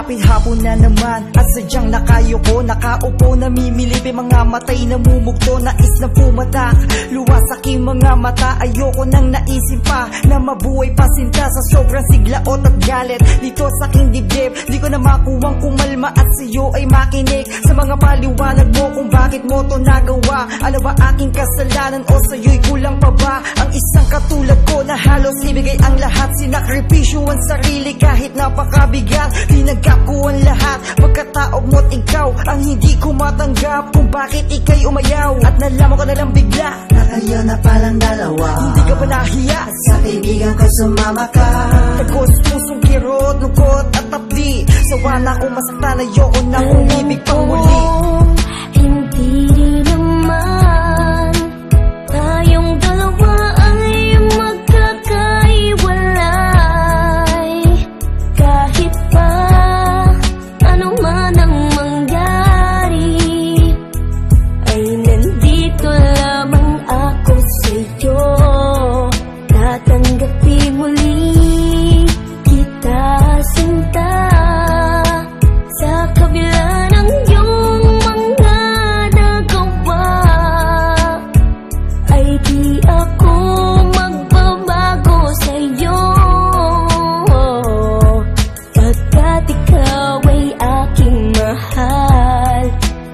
Kapit hapon na naman at sadyang nakayoko, nakaupo namimilip, mga matay namumugto, nais na pumatak, luwas aking mga mata. Ayoko nang naisip pa na mabuhay pa sinta sa sobrang siglaot at galit dito sa aking dibdib. Di ko na makuwang kumalma at sa'yo ay makinig sa mga paliwanag mo kung bakit mo to nagawa. Ano ba aking kasalanan o sa'yo'y kulang pa ba? Ang isang katulad ko na halos ibigay ang lahat, sinakripisyo ang sarili kahit napakabigat. Tinanggap ko ang lahat, pagkataob mo't ikaw ang hindi ko matanggap kung bakit ika'y umayaw. At nalaman ko na lang bigla na kayo na palang dalawa. Hindi ka ba nahiya sa kaibigan ko sumama ka? Tagos pusong kirot, lungkot at tapdi. Sawa na akong masaktan, ayoko na umibig pang muli. Hindi naman tayong dalawa ay magkakaiwalay. Kahit pa ano man ang mangyari, ay nandito lamang ako sa'yo. Tatanggapin muli kita, sinta, sa kabila ng iyong mga nagawa. Ay di ako magbabago sa'yo, pagkat ikaw ay aking mahal,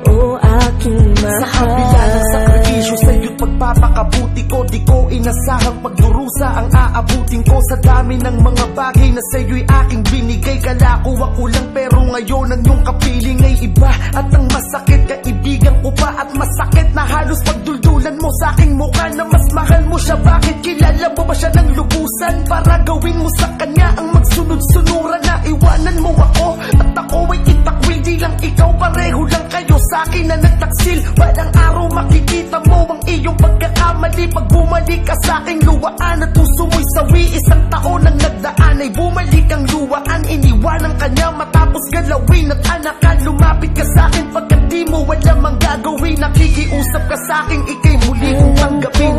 o aking mahal. Sa kabila ng sakripisyo sa'yo't pagpapakabuti ko, di ko inasahang pagdurusa ang aabutin ko. Sa dami ng mga bagay na sa'yo'y aking binigay, kala ko ako lang pero ngayon ang iyong kapiling ay iba. At ang masakit, kaibigan ko pa at masakit na halos pagduldulan mo sa aking mukha na mas mahal mo siya. Bakit kilala mo ba siya ng lubusan para gawin mo sa kanya ang magsunod-sunuran na iwanan mo ako at ako ay itakwil? Di lang ikaw, pareho lang kayo sa akin na nagtaksil. Walang araw makikita mo ang iyong pagkakamali pag bumalik ka sa aking luwaan at puso mo'y sawi. Isang taon ang nagdaan ay bumalik ang luwaan, iniwanan kanya matapos galawin at anakan. Lumapit ka sa akin pagkat di mo wala mang gagawin, nakikiusap ka sa akin, ika'y muli kong tanggapin.